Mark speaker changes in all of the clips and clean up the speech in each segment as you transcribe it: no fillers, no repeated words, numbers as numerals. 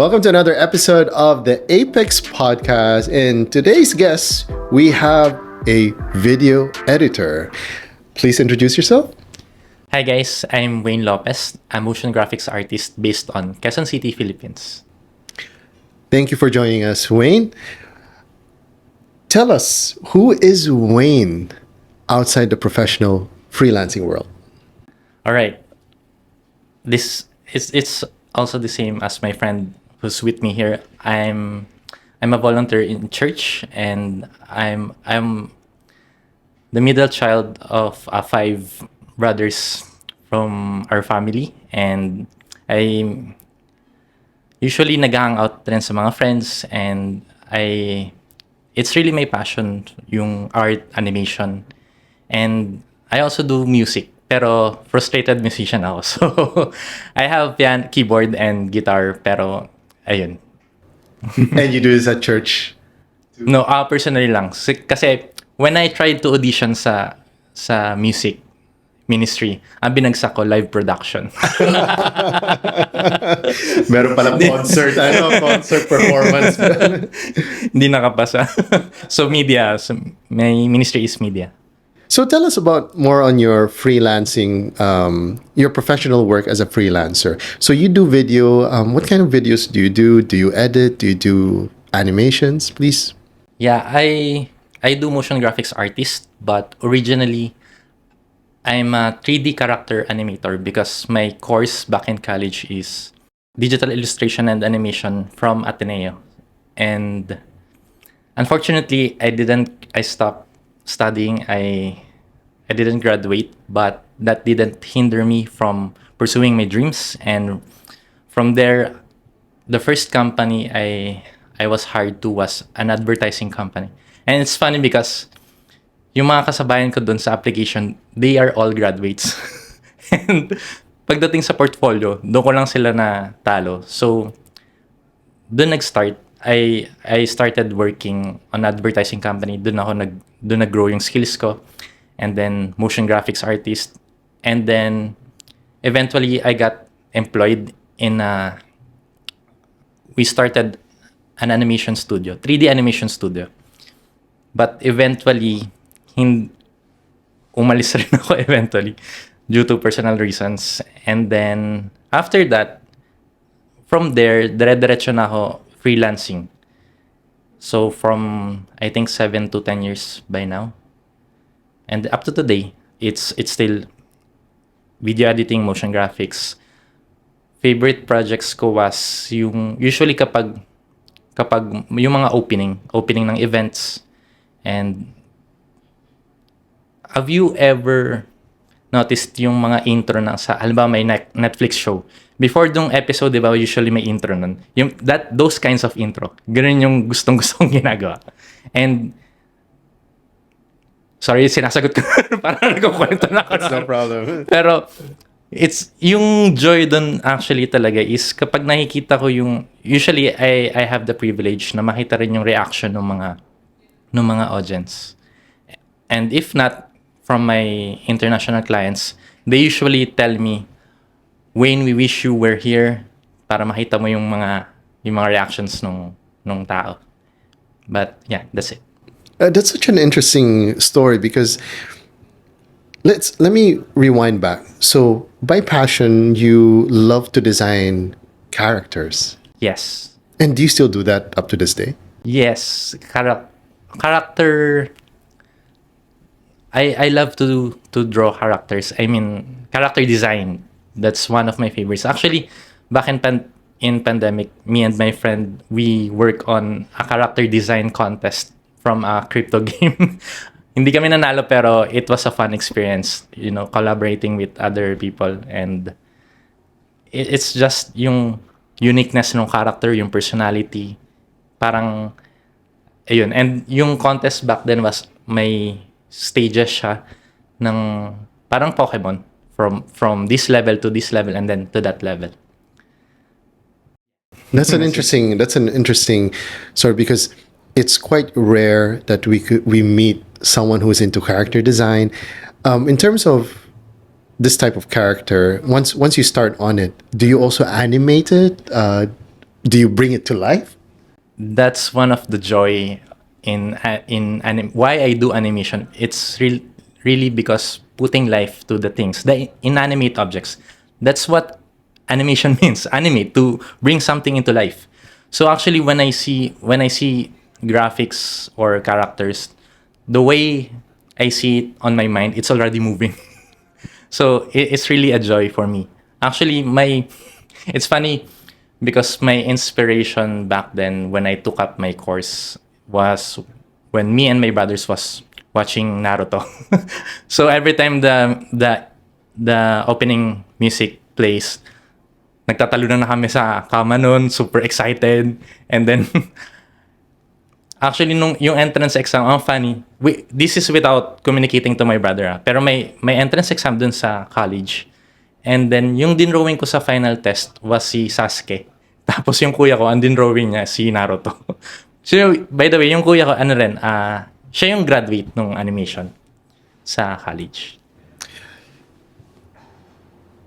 Speaker 1: Welcome to another episode of the APX Podcast. And today's guest, we have a video editor. Please introduce yourself.
Speaker 2: Hi guys, I'm Wain Lopez, a motion graphics artist based on Quezon City, Philippines.
Speaker 1: Thank you for joining us, Wayne. Tell us, who is Wayne outside the professional freelancing world?
Speaker 2: All right, this is it's also the same as my friend who's with me here. I'm a volunteer in church, and I'm the middle child of five brothers from our family, and I usually nag-hang out rin sa mga friends, and it's really my passion, yung art, animation, and I also do music, pero frustrated musician ako. So I have keyboard and guitar, pero ayun.
Speaker 1: And you do this at church?
Speaker 2: No, personally lang. Kasi when I tried to audition sa music ministry, ang binagsak ko live production.
Speaker 1: Meron palang concert performance.
Speaker 2: Hindi nakapasa. So media, my ministry is media.
Speaker 1: So tell us about more on your freelancing, your professional work as a freelancer. So you do video. What kind of videos do you do? Do you edit? Do you do animations, please?
Speaker 2: Yeah, I do motion graphics artist, but originally I'm a 3D character animator because my course back in college is digital illustration and animation from Ateneo. And unfortunately, I stopped studying. I didn't graduate, but that didn't hinder me from pursuing my dreams. And from there, the first company I was hired to was an advertising company. And it's funny because yung mga kasabayan ko dun sa application, they are all graduates. And pagdating sa portfolio, doon ko lang sila na talo. So, doon nag-start. I started working on advertising company. Doon nag-grow yung skills ko. And then, motion graphics artist. And then, eventually, I got employed we started an animation studio, 3D animation studio. But eventually, umalis rin ako eventually due to personal reasons. And then, after that, from there, dire-diretso na ako freelancing. So, from, I think, 7 to 10 years by now. And up to today, it's still video editing, motion graphics. Favorite projects ko was usually kapag yung mga opening ng events. And have you ever noticed yung mga intro halimbawa may Netflix show? Before dong episode, di ba, usually may intro nun. Those kinds of intro. Ganun yung gustong-gustong ginagawa. And, sorry, sinasagot ko. Parang nagkukwento na ako.
Speaker 1: That's no problem.
Speaker 2: Pero, yung joy dun actually talaga is kapag nakikita ko usually I have the privilege na makita rin yung reaction ng mga audience. And if not, from my international clients, they usually tell me, Wayne, we wish you were here para makita mo yung mga reactions nung tao. But yeah, that's it.
Speaker 1: That's such an interesting story because let me rewind back. So, by passion, you love to design characters.
Speaker 2: Yes.
Speaker 1: And do you still do that up to this day?
Speaker 2: Yes. Character. I love to draw characters. I mean, character design. That's one of my favorites. Actually, back in pandemic, me and my friend, we work on a character design contest from a crypto game. Hindi kami nanalo, pero it was a fun experience, collaborating with other people. And it's just yung uniqueness ng character, yung personality. Parang, ayun. And yung contest back then was may stages siya ng parang Pokemon from this level to this level and then to that level.
Speaker 1: That's an interesting story because it's quite rare that we meet someone who's into character design. In terms of this type of character, once you start on it, do you also animate it? Do you bring it to life?
Speaker 2: That's one of the joy why I do animation. It's really because putting life to the things, the inanimate objects. That's what animation means. Animate, to bring something into life. So actually, when I see graphics or characters, the way I see it on my mind, it's already moving. So it's really a joy for me. Actually, my it's funny because my inspiration back then when I took up my course was when me and my brothers was watching Naruto. So every time the opening music plays, nagtatalunan na kami sa kama nun, super excited. And then actually, nung yung entrance exam, ang funny. This is without communicating to my brother. Pero may entrance exam dun sa college. And then, yung dinrowing ko sa final test was si Sasuke. Tapos yung kuya ko, ang dinrowing niya, si Naruto. So, by the way, yung kuya ko, ano rin, siya yung graduate ng animation sa college.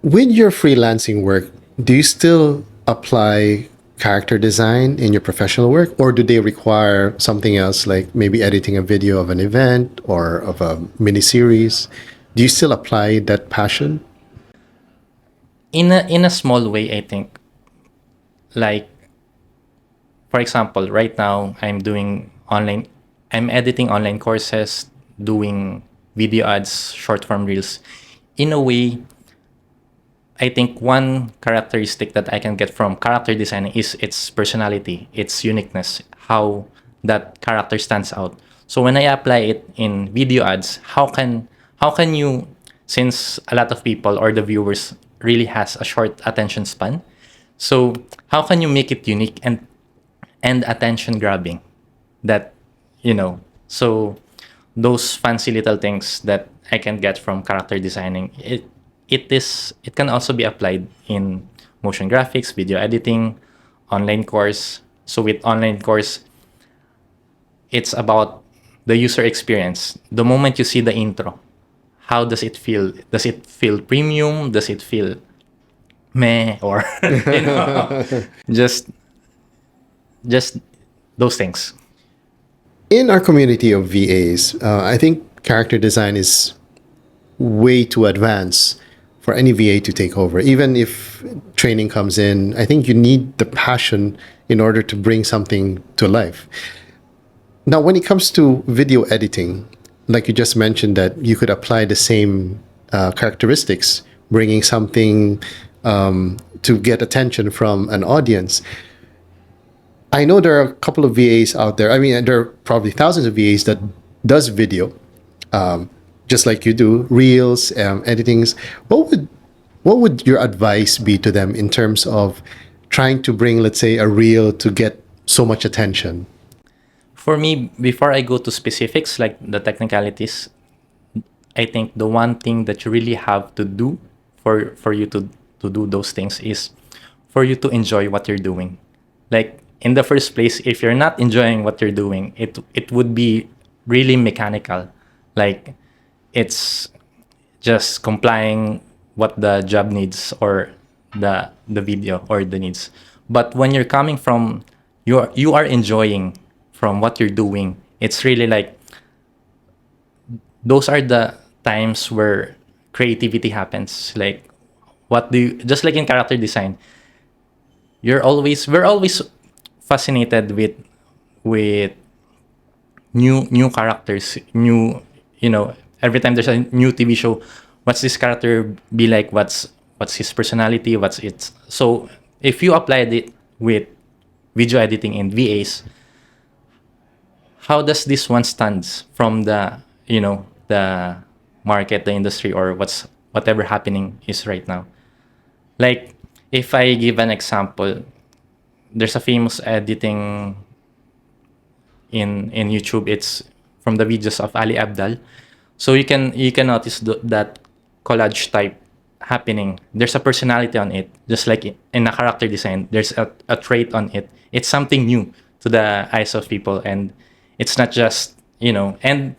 Speaker 1: With your freelancing work, do you still apply character design in your professional work, or do they require something else, like maybe editing a video of an event or of a mini series? Do you still apply that passion?
Speaker 2: In a small way, I think. Like, for example, right now I'm editing online courses, doing video ads, short form reels. In a way, I think one characteristic that I can get from character designing is its personality, its uniqueness, how that character stands out. So when I apply it in video ads, how can you, since a lot of people or the viewers really has a short attention span, so how can you make it unique and attention grabbing? That, so those fancy little things that I can get from character designing, it can also be applied in motion graphics, video editing, online course. So with online course, it's about the user experience. The moment you see the intro, how does it feel? Does it feel premium? Does it feel meh? Or just just those things.
Speaker 1: In our community of VAs, I think character design is way too advanced for any VA to take over. Even if training comes in, I think you need the passion in order to bring something to life. Now, when it comes to video editing, like you just mentioned, that you could apply the same characteristics, bringing something to get attention from an audience. I know there are a couple of VAs out there. I mean, there are probably thousands of VAs that does video, just like you do, reels, editings. What would your advice be to them in terms of trying to bring, let's say, a reel to get so much attention?
Speaker 2: For me, before I go to specifics like the technicalities, I think the one thing that you really have to do for you to do those things is for you to enjoy what you're doing. Like, in the first place, if you're not enjoying what you're doing, it would be really mechanical. Like, it's just complying what the job needs or the video or the needs. But when you're coming from, you are enjoying from what you're doing, it's really like those are the times where creativity happens. Like, what do you, just like in character design, we're always fascinated with new characters, every time there's a new TV show, what's this character be like, what's his personality, what's it. So if you applied it with video editing and VAs, how does this one stands from the market, the industry, or whatever happening is right now. Like, if I give an example, there's a famous editing in YouTube. It's from the videos of Ali Abdal. So you can notice that collage type happening. There's a personality on it, just like in a character design. There's a trait on it. It's something new to the eyes of people, and it's not just. And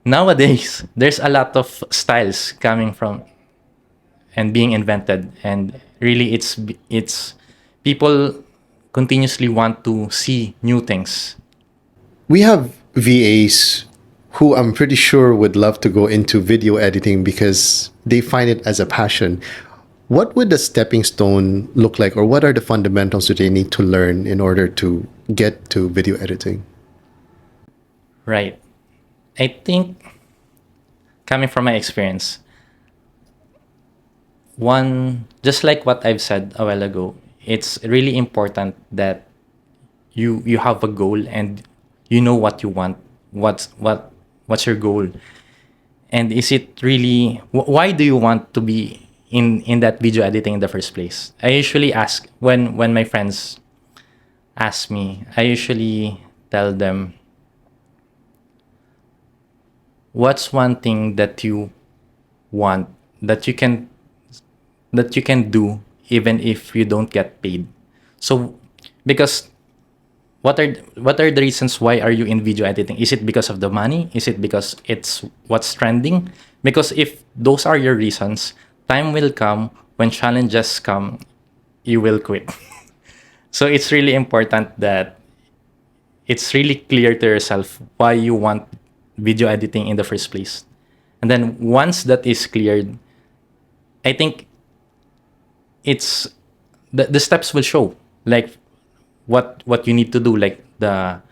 Speaker 2: nowadays there's a lot of styles coming from and being invented, and really it's people continuously want to see new things.
Speaker 1: We have VAs who I'm pretty sure would love to go into video editing because they find it as a passion. What would the stepping stone look like, or what are the fundamentals that they need to learn in order to get to video editing?
Speaker 2: Right. I think, coming from my experience, one, just like what I've said a while ago, it's really important that you have a goal and you know what you want. What's your goal? And is it really, why do you want to be in that video editing in the first place? I usually ask, when my friends ask me, I usually tell them, what's one thing that you want, that you can do even if you don't get paid? So, because what are the reasons why are you in video editing? Is it because of the money? Is it because it's what's trending? Because if those are your reasons, time will come when challenges come, you will quit. So it's really important that it's really clear to yourself why you want video editing in the first place. And then once that is cleared, I think it's the steps will show, like what you need to do, like the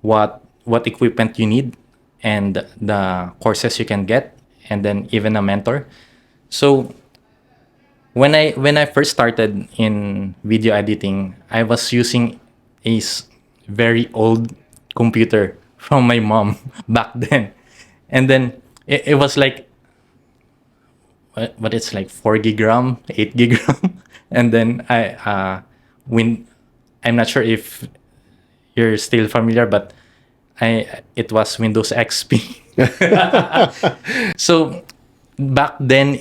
Speaker 2: what equipment you need, and the courses you can get, and then even a mentor. So when I first started in video editing, I was using a very old computer from my mom back then, and then it was like, what it's like, 4 gig RAM, 8 gig RAM, and then when I'm not sure if you're still familiar, but I it was Windows XP. So back then,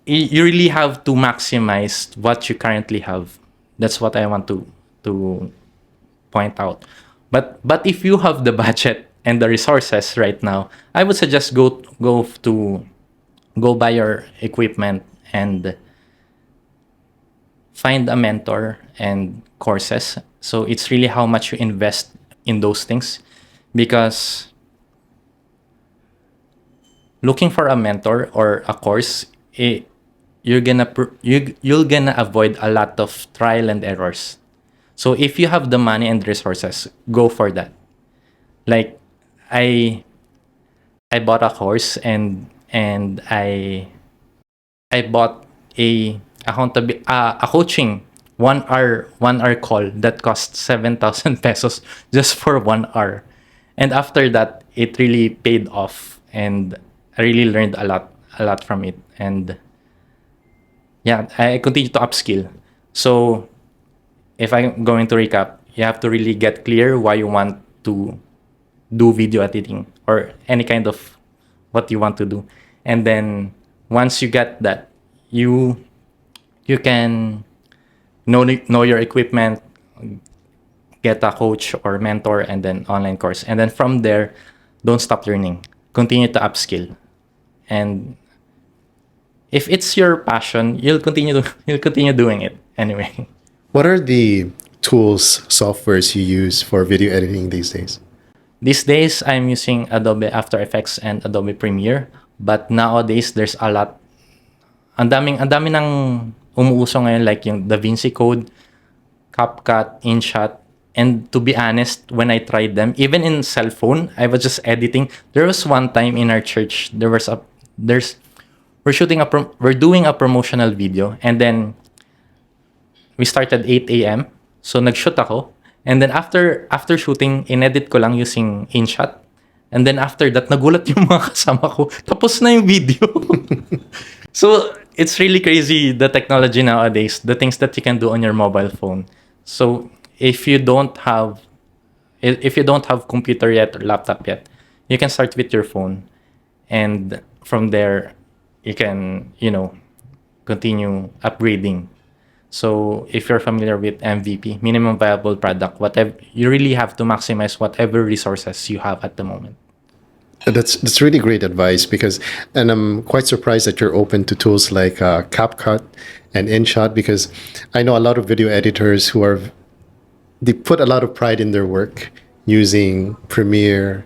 Speaker 2: you really have to maximize what you currently have. That's what I want to point out. But if you have the budget and the resources right now, I would suggest go buy your equipment and find a mentor and courses. So it's really how much you invest in those things, because looking for a mentor or a course, you're gonna avoid a lot of trial and errors. So if you have the money and resources, go for that. Like, I I bought a course, and I bought a coaching 1 hour call that cost 7,000 pesos just for 1 hour. And after that, it really paid off, and I really learned a lot from it. And yeah, I continue to upskill. So if I'm going to recap, you have to really get clear why you want to do video editing or any kind of what you want to do. And then once you get that, you you can know your equipment, get a coach or mentor, and then online course. And then from there, don't stop learning. Continue to upskill. And if it's your passion, you'll continue doing it anyway.
Speaker 1: What are the tools, softwares you use for video editing these days?
Speaker 2: These days, I'm using Adobe After Effects and Adobe Premiere. But nowadays, there's a lot. Ang dami ng umuuso ngayon, like yung DaVinci Code, CapCut, InShot. And to be honest, when I tried them, even in cell phone, I was just editing. There was one time in our church, we're doing a promotional video, and then we started 8 a.m. So nag-shoot ako. And then after shooting, inedit ko lang using InShot. And then after that, nagulat yung mga kasama ko. Tapos na yung video. So it's really crazy, the technology nowadays, the things that you can do on your mobile phone. So if you don't have computer yet or laptop yet, you can start with your phone. And from there, you can, continue upgrading. So if you're familiar with MVP, minimum viable product, whatever, you really have to maximize whatever resources you have at the moment.
Speaker 1: That's really great advice because, and I'm quite surprised that you're open to tools like CapCut and InShot because I know a lot of video editors who are they put a lot of pride in their work using Premiere,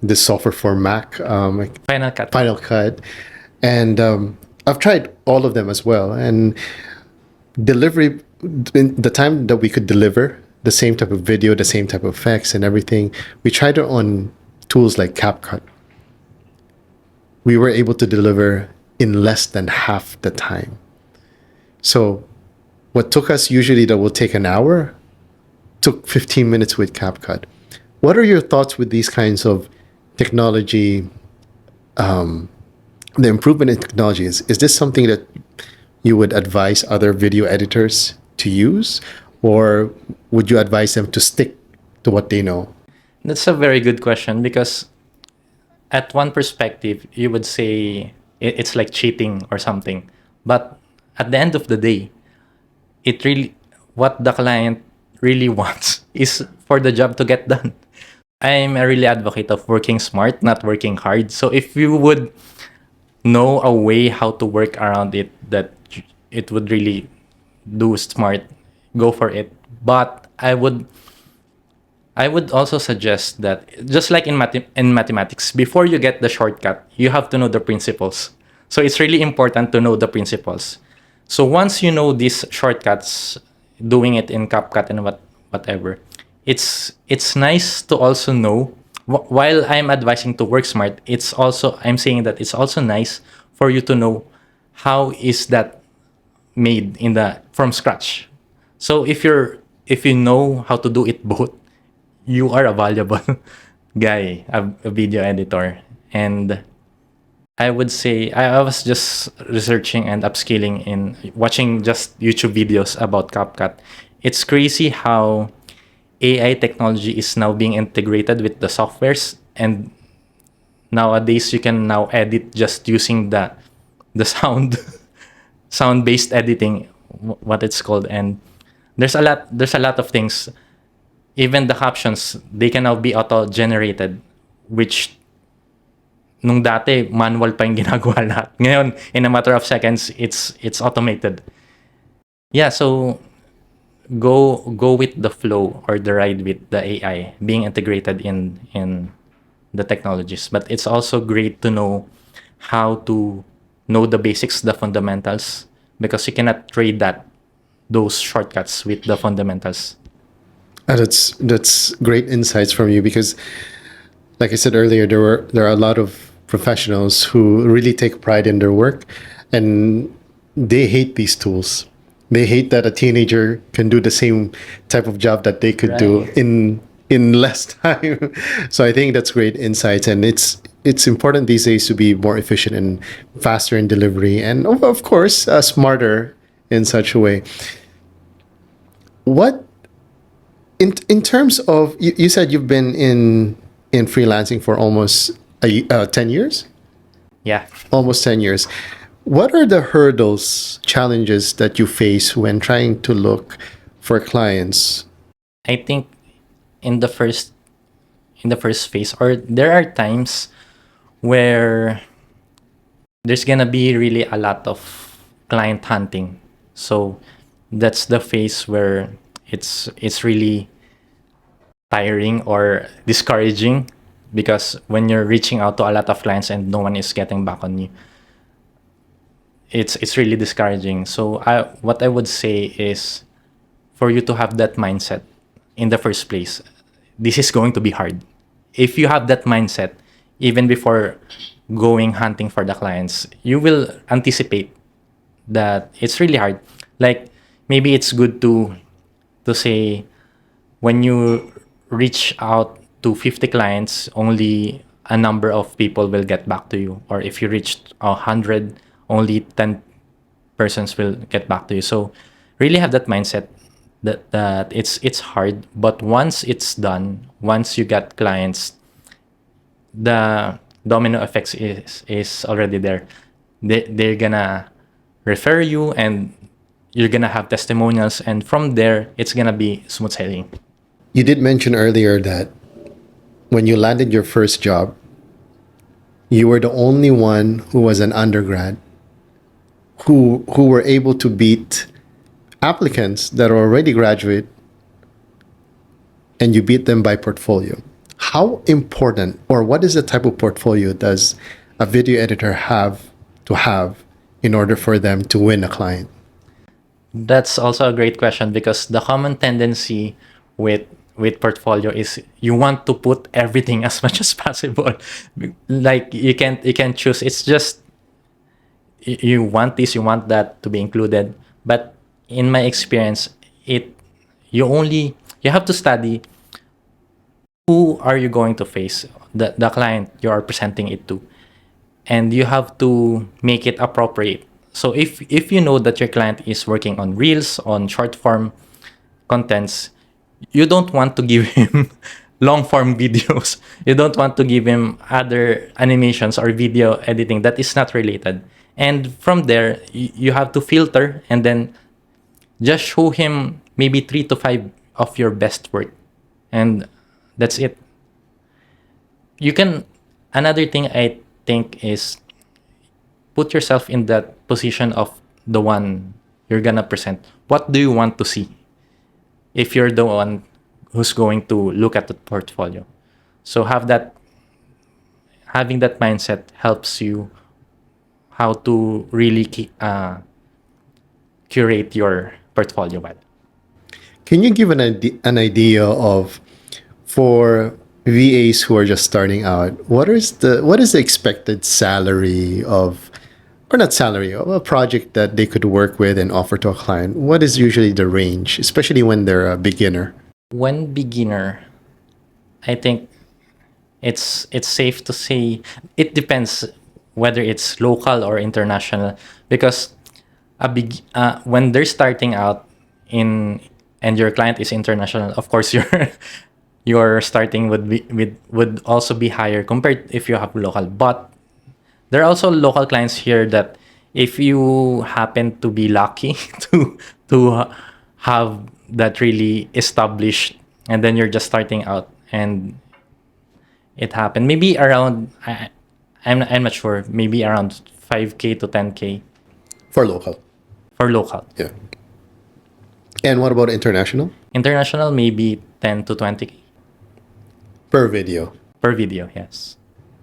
Speaker 1: this software for Mac,
Speaker 2: Final Cut.
Speaker 1: Final Cut, and I've tried all of them as well. And delivery, in the time that we could deliver the same type of video, the same type of effects and everything, we tried it on tools like CapCut. We were able to deliver in less than half the time. So what took us usually that will take an hour took 15 minutes with CapCut. What are your thoughts with these kinds of technology, the improvement in technology? Is this something that you would advise other video editors to use? Or would you advise them to stick to what they know?
Speaker 2: That's a very good question because at one perspective, you would say it's like cheating or something. But at the end of the day, it really, what the client really wants is for the job to get done. I'm a really advocate of working smart, not working hard. So if you would know a way how to work around it that it would really do smart, go for it. But I would also suggest that just like in mathematics, before you get the shortcut, you have to know the principles. So it's really important to know the principles. So once you know these shortcuts, doing it in CapCut and whatever, it's nice to also know. While I'm advising to work smart, I'm saying that it's also nice for you to know how is that made in the from scratch. So if you know how to do it both, you are a valuable guy, a video editor. And I would say I was just researching and upskilling in watching just YouTube videos about CapCut. It's crazy how AI technology is now being integrated with the softwares, and nowadays you can now edit just using the sound based editing, what it's called. And there's a lot of things. Even the captions, they can now be auto generated, which nung dati manual pa yung ginagawa lahat. Ngayon, in a matter of seconds, it's automated. Yeah, so go with the flow or the ride with the AI being integrated in the technologies. But it's also great to know how to know the basics, the fundamentals, because you cannot trade those shortcuts with the fundamentals.
Speaker 1: That's great insights from you because, like I said earlier, there are a lot of professionals who really take pride in their work, and they hate these tools. They hate that a teenager can do the same type of job that they could do
Speaker 2: Right.
Speaker 1: in less time. So I think that's great insights, and it's important these days to be more efficient and faster in delivery, and of course smarter in such a way. What in terms of you said you've been in freelancing for almost 10 years,
Speaker 2: Yeah.
Speaker 1: almost 10 years. What are the hurdles, challenges that you face when trying to look for clients?
Speaker 2: I think in the first in the first phase, or there are times where there's gonna be really a lot of client hunting. So that's the phase where it's really tiring or discouraging, because when you're reaching out to a lot of clients and no one is getting back on you, it's really discouraging. So what I would say is for you to have that mindset in the first place. This is going to be hard. If you have that mindset, even before going hunting for the clients, you will anticipate that it's really hard. Like maybe it's good to say when you reach out to 50 clients, only a number of people will get back to you. Or if you reached 100, only 10 persons will get back to you. So really have that mindset that it's hard, but once it's done, once you get clients, the domino effects is already there. They're gonna refer you, and you're gonna have testimonials, and from there it's gonna be smooth sailing.
Speaker 1: You did mention earlier that when you landed your first job, you were the only one who was an undergrad who were able to beat applicants that are already graduate, and you beat them by portfolio. How important, or what is the type of portfolio does a video editor have in order for them to win a client?
Speaker 2: That's also a great question because the common tendency with portfolio is you want to put everything as much as possible. Like you can't choose. It's just you want this, you want that to be included. But in my experience, it you have to study who are you going to face, the client you are presenting it to, and you have to make it appropriate. So if you know that your client is working on reels, on short form contents, you don't want to give him long form videos. You don't want to give him other animations or video editing that is not related. And from there, you have to filter and then just show him maybe 3 to 5 of your best work. And that's it. You can, another thing I think is put yourself in that position of the one you're gonna present. What do you want to see if you're the one who's going to look at the portfolio? So having that mindset helps you how to really curate your portfolio well.
Speaker 1: Can you give an idea of, for VAs who are just starting out, what is the expected salary of, or not salary, of a project that they could work with and offer to a client? What is usually the range, especially when they're a beginner?
Speaker 2: When beginner, I think it's safe to say it depends whether it's local or international, because when they're starting out in and your client is international, of course your starting would also be higher compared if you have local. But there are also local clients here that if you happen to be lucky to have that really established, and then you're just starting out and it happened maybe around I'm not sure, maybe around 5K to 10K
Speaker 1: For local.
Speaker 2: for local.
Speaker 1: Yeah. And what about international?
Speaker 2: International, maybe 10 to 20K
Speaker 1: Per video.
Speaker 2: per video. Yes.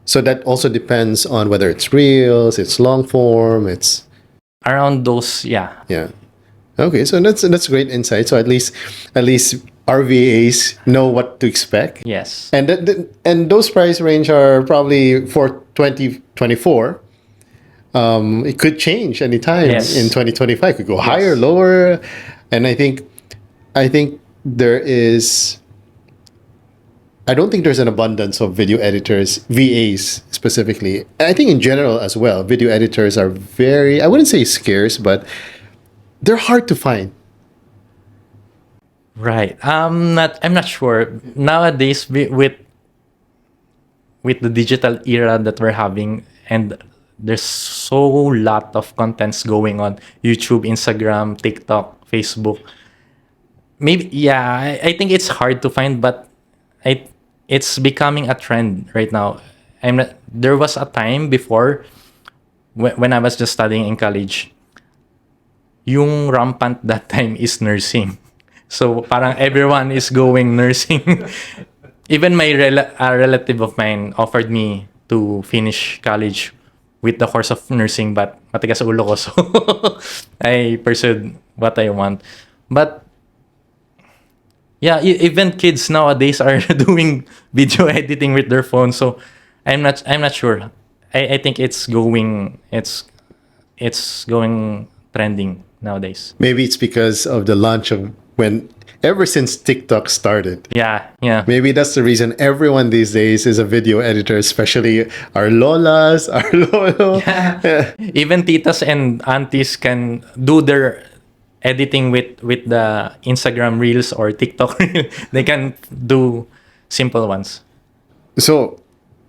Speaker 1: So that also depends on whether it's reels, it's long form, it's,
Speaker 2: Around those, yeah.
Speaker 1: yeah. Okay, so that's great insight. So at least our VAs know what to expect.
Speaker 2: Yes.
Speaker 1: And and those price range are probably for 2024. It could change anytime
Speaker 2: Yes.
Speaker 1: in 2025. Could go higher,
Speaker 2: Yes.
Speaker 1: lower, and I think there is. I don't think there's an abundance of video editors, VAs specifically. I think in general as well, video editors are very, I wouldn't say scarce, but they're hard to find.
Speaker 2: Right. I'm not sure. Nowadays with the digital era that we're having, and there's so lot of contents going on YouTube, Instagram, TikTok, Facebook. Maybe, yeah, I think it's hard to find, but it's becoming a trend right now. There was a time before when I was just studying in college, yung rampant that time is nursing. So parang everyone is going nursing. Even my a relative of mine offered me to finish college with the course of nursing, but matigas ulo ko, so I pursued what I want. But yeah, even kids nowadays are doing video editing with their phone. So I'm not sure. I think it's going trending nowadays.
Speaker 1: Maybe it's because of the launch of ever since TikTok started.
Speaker 2: Yeah, yeah.
Speaker 1: Maybe that's the reason everyone these days is a video editor, especially our lolas, our lolo. Yeah.
Speaker 2: Even titas and aunties can do their editing with the Instagram reels or TikTok reel. They can do simple ones.
Speaker 1: So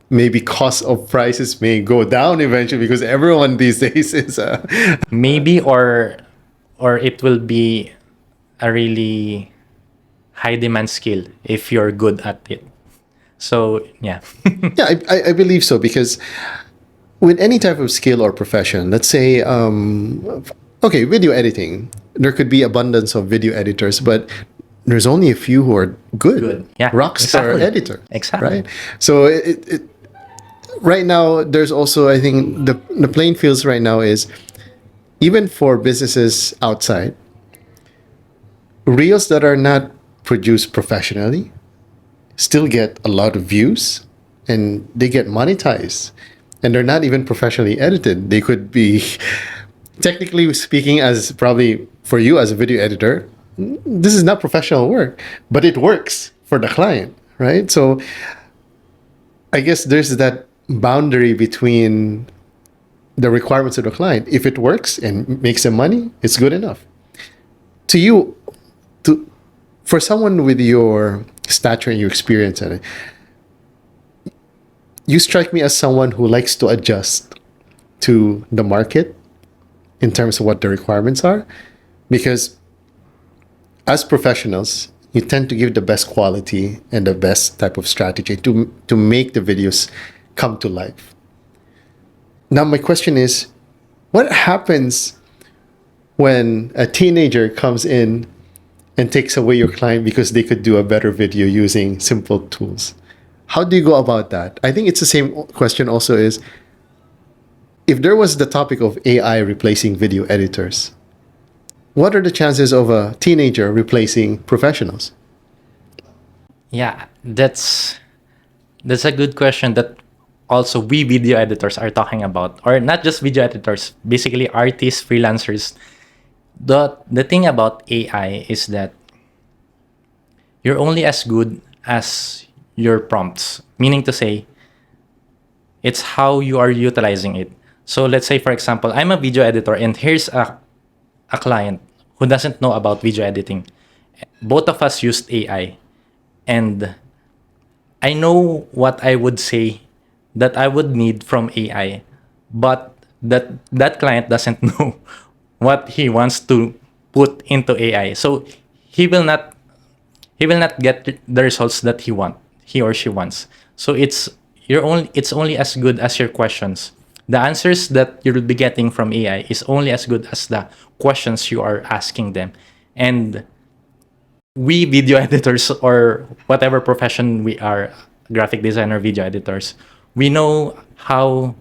Speaker 1: maybe cost of prices may go down eventually because everyone these days is
Speaker 2: Maybe, or it will be a really high demand skill if you're good at it. So yeah.
Speaker 1: Yeah, I believe so because with any type of skill or profession, let's say, okay, video editing, there could be abundance of video editors, but there's only a few who are good,
Speaker 2: Good. Yeah.
Speaker 1: rockstar
Speaker 2: Exactly.
Speaker 1: editor,
Speaker 2: Exactly.
Speaker 1: right? So right now, there's also, I think, the playing fields right now is even for businesses outside, reels that are not produced professionally still get a lot of views and they get monetized and they're not even professionally edited. They could be, technically speaking, as probably for you as a video editor, this is not professional work, but it works for the client, right? So I guess there's that boundary between the requirements of the client. If it works and makes them money, it's good enough. To you, to for someone with your stature and your experience in it, you strike me as someone who likes to adjust to the market in terms of what the requirements are. Because as professionals, you tend to give the best quality and the best type of strategy to make the videos come to life. Now, my question is, what happens when a teenager comes in and takes away your client because they could do a better video using simple tools? How do you go about that? I think it's the same question also is, if there was the topic of AI replacing video editors, what are the chances of a teenager replacing professionals?
Speaker 2: Yeah, that's a good question that also we video editors are talking about, or not just video editors, basically artists, freelancers. The thing about AI is that you're only as good as your prompts, meaning to say it's how you are utilizing it. So let's say, for example, I'm a video editor and here's a client who doesn't know about video editing. Both of us used AI, and I know what I would say that I would need from AI, but that client doesn't know what he wants to put into AI. So he will not he will not get the results that he or she wants. So it's only as good as your questions. The answers that you'll be getting from AI is only as good as the questions you are asking them. And we video editors, or whatever profession we are, graphic designer, video editors, we know how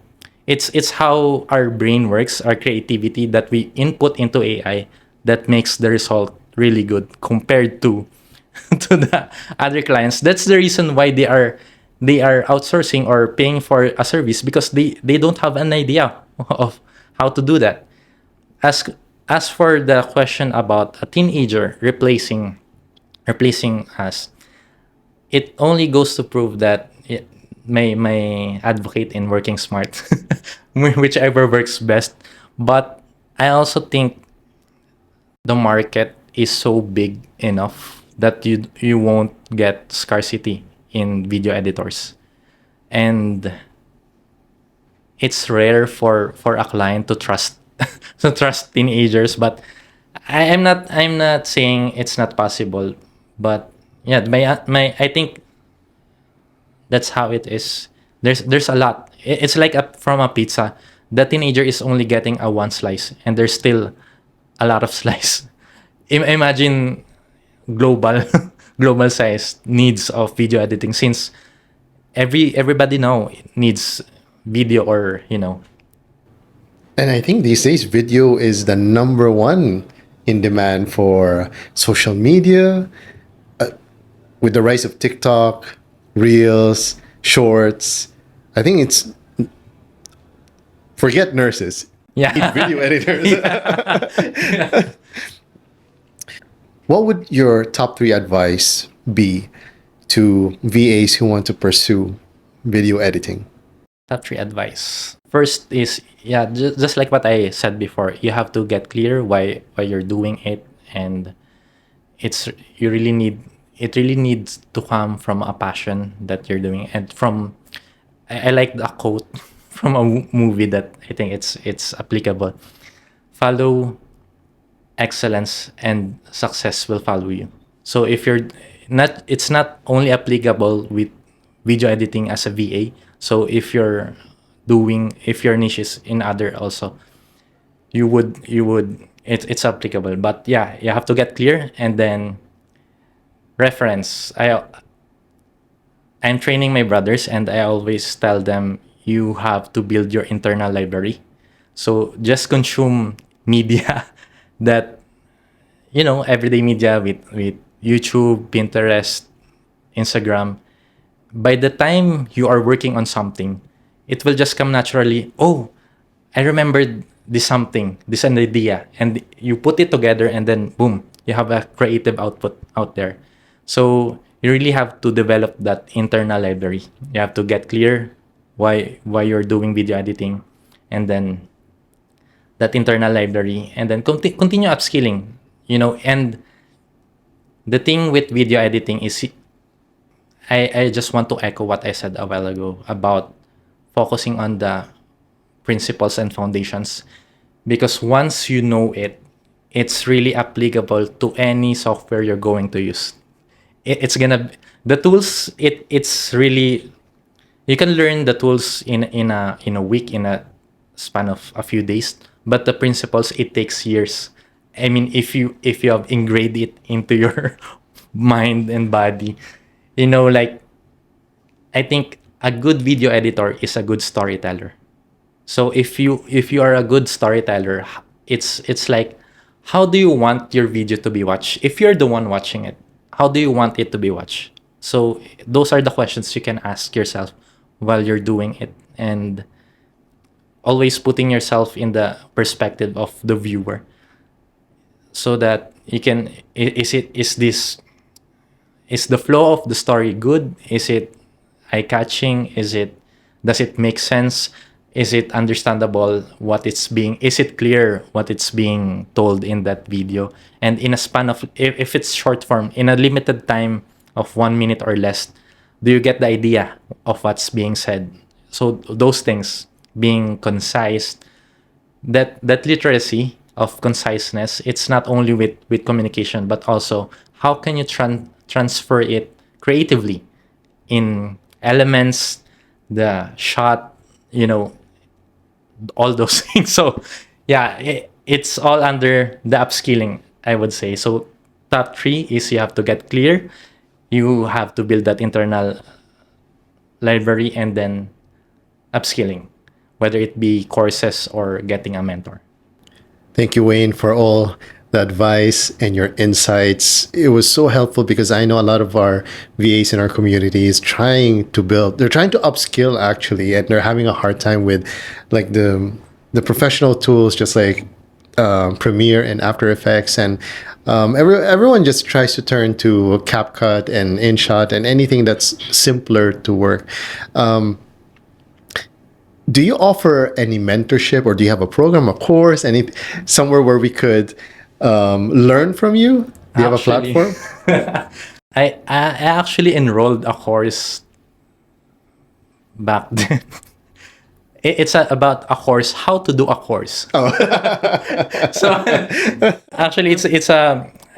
Speaker 2: it's how our brain works, our creativity that we input into AI, that makes the result really good compared to to the other clients. That's the reason why they are outsourcing or paying for a service, because they don't have an idea of how to do that. As as for the question about a teenager replacing us, it only goes to prove that may advocate in working smart, whichever works best. But I also think the market is so big enough that you won't get scarcity in video editors, and it's rare for a client to trust to trust teenagers. But I'm not saying it's not possible, but yeah, my I think that's how it is. There's a lot. It's like from a pizza. The teenager is only getting a one slice, and there's still a lot of slice. Imagine global global size needs of video editing, since everybody now needs video, or
Speaker 1: And I think these days video is the number one in demand for social media, with the rise of TikTok, Reels, Shorts. I think it's, forget nurses, need
Speaker 2: yeah.
Speaker 1: video editors.
Speaker 2: Yeah.
Speaker 1: What would your top three advice be to VAs who want to pursue video editing?
Speaker 2: Top three advice. First is, yeah, just like what I said before, you have to get clear why you're doing it, and it's you really need it really needs to come from a passion that you're doing, and from I like the quote from a movie that I think it's applicable. Follow excellence, and success will follow you. So if you're not, it's not only applicable with video editing as a VA. So if your niche is in other also, it's applicable. But yeah, you have to get clear, and then reference. I'm training my brothers, and I always tell them you have to build your internal library. So just consume media that, everyday media with YouTube, Pinterest, Instagram. By the time you are working on something, it will just come naturally. Oh, I remembered this an idea, and you put it together, and then boom, you have a creative output out there. So you really have to develop that internal library. You have to get clear why you're doing video editing, and then that internal library, and then continue upskilling. And the thing with video editing is, I just want to echo what I said a while ago about focusing on the principles and foundations, because once you know it, it's really applicable to any software you're going to use. It's gonna the tools. It's really, you can learn the tools in a week, in a span of a few days, but the principles, it takes years. I mean, if you have ingrained it into your mind and body, like, I think a good video editor is a good storyteller. So if you are a good storyteller, it's like, how do you want your video to be watched? If you're the one watching it, how do you want it to be watched? So those are the questions you can ask yourself while you're doing it, and always putting yourself in the perspective of the viewer, so that you can, is the flow of the story good? Is it eye-catching? Does it make sense? Is it understandable is it clear what it's being told in that video? And in a span of, if it's short form, in a limited time of 1 minute or less, do you get the idea of what's being said? So those things, being concise, that literacy of conciseness, it's not only with communication, but also how can you transfer it creatively in elements, the shot, all those things. So yeah, it's all under the upskilling, I would say. So top three is, you have to get clear, you have to build that internal library, and then upskilling, whether it be courses or getting a mentor.
Speaker 1: Thank you, Wayne, for all the advice and your insights. It was so helpful because I know a lot of our VAs in our community is they're trying to upskill actually, and they're having a hard time with like the professional tools, just like Premiere and After Effects, and everyone just tries to turn to CapCut and InShot and anything that's simpler to work. Do you offer any mentorship, or do you have a program, a course, somewhere where we could learn from you? Do you have a platform?
Speaker 2: I actually enrolled a course back then. It's about a course, how to do a course.
Speaker 1: Oh.
Speaker 2: So actually,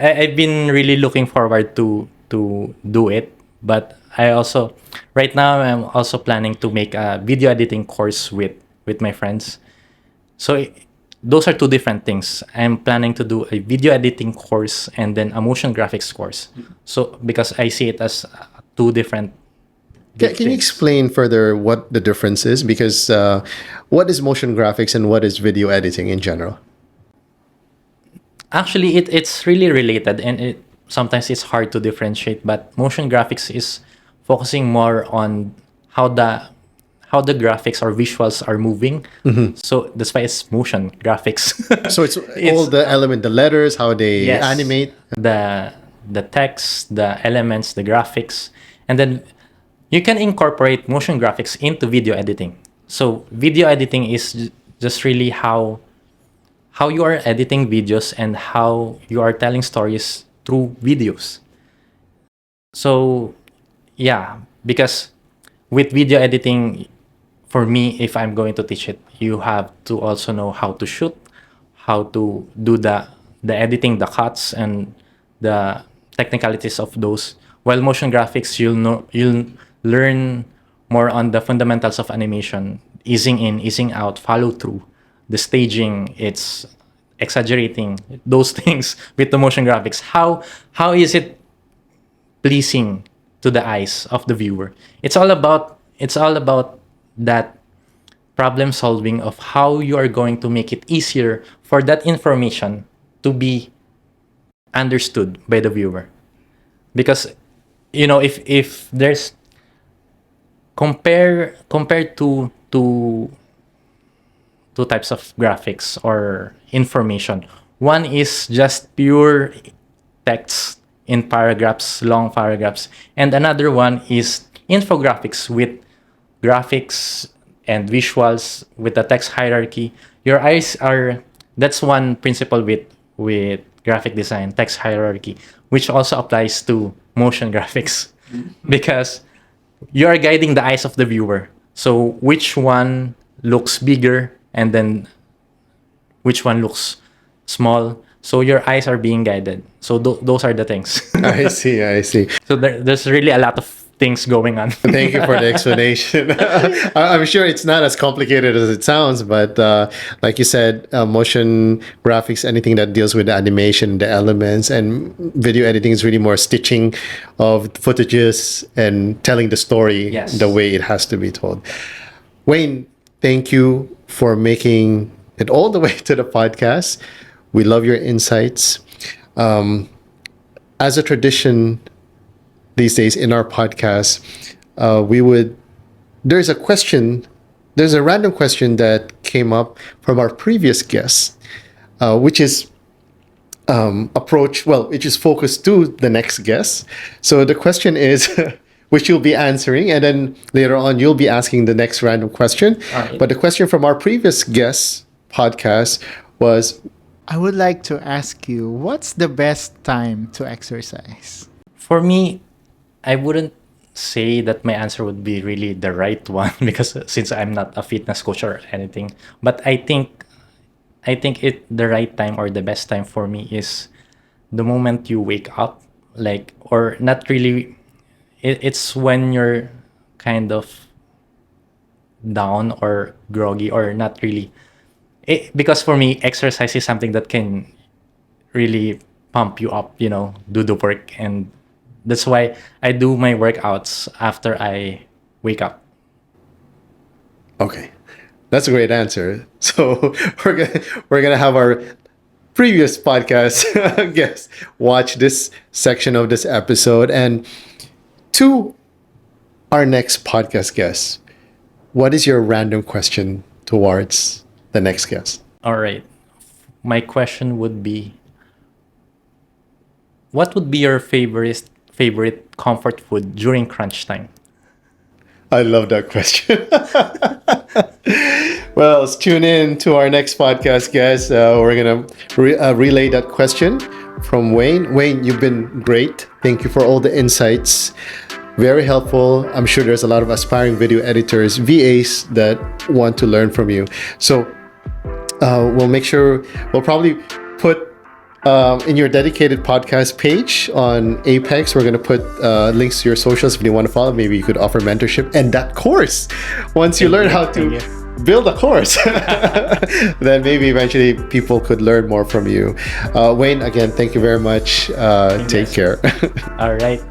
Speaker 2: I've been really looking forward to do it, but right now I'm also planning to make a video editing course with my friends. So those are two different things. I'm planning to do a video editing course and then a motion graphics course. So because I see it as two different.
Speaker 1: Can you explain further what the difference is? Because what is motion graphics and what is video editing in general?
Speaker 2: Actually, it's really related, and sometimes it's hard to differentiate. But motion graphics is focusing more on how the graphics or visuals are moving. Mm-hmm. So that's why it's motion graphics.
Speaker 1: So it's all the letters, how they animate,
Speaker 2: the text, the elements, the graphics, and then you can incorporate motion graphics into video editing. So video editing is just really how you are editing videos and how you are telling stories through videos. So yeah, because with video editing, for me, if I'm going to teach it, you have to also know how to shoot, how to do the editing, the cuts, and the technicalities of those. While motion graphics, you'll learn more on the fundamentals of animation, easing in, easing out, follow through, the staging, it's exaggerating, those things with the motion graphics. How is it pleasing to the eyes of the viewer? It's all about that problem solving of how you are going to make it easier for that information to be understood by the viewer. Because if there's compared to two types of graphics or information. One is just pure text in paragraphs, long paragraphs, and another one is infographics with graphics and visuals with the text hierarchy. Your eyes are That's one principle with graphic design, text hierarchy, which also applies to motion graphics because you are guiding the eyes of the viewer. So which one looks bigger and then which one looks small. So your eyes are being guided. So those are the things.
Speaker 1: I see. I see.
Speaker 2: So there's really a lot of things going on.
Speaker 1: Thank you for the explanation. I'm sure it's not as complicated as it sounds, but like you said, motion graphics, anything that deals with the animation, the elements, and video editing is really more stitching of footages and telling the story
Speaker 2: Yes.
Speaker 1: the way it has to be told. Wayne, thank you for making it all the way to the podcast. We love your insights. As a tradition these days in our podcast, there's a random question that came up from our previous guest, which is which is focused to the next guest. So the question is, which you'll be answering, and then later on you'll be asking the next random question.
Speaker 2: All right.
Speaker 1: But the question from our previous guest podcast was,
Speaker 3: I would like to ask you, what's the best time to exercise?
Speaker 2: For me, I wouldn't say that my answer would be really the right one because since I'm not a fitness coach or anything, but I think the right time or the best time for me is the moment you wake up, like, or not really. It's when you're kind of down or groggy or not really. Because for me, exercise is something that can really pump you up, do the work. And that's why I do my workouts after I wake up.
Speaker 1: okay, that's a great answer. So we're gonna have our previous podcast guest watch this section of this episode, and to our next podcast guest, what is your random question towards the next guest?
Speaker 2: All right. My question would be, what would be your favorite comfort food during crunch time?
Speaker 1: I love that question. Well, tune in to our next podcast, guys. We're going to relay that question from Wayne. Wayne, you've been great. Thank you for all the insights. Very helpful. I'm sure there's a lot of aspiring video editors, VAs, that want to learn from you. So we'll probably put in your dedicated podcast page on Apex, we're going to put links to your socials if you want to follow. Maybe you could offer mentorship and that course. Once you learn how to build a course, then maybe eventually people could learn more from you. Wayne, again, thank you very much. Take care.
Speaker 2: All right.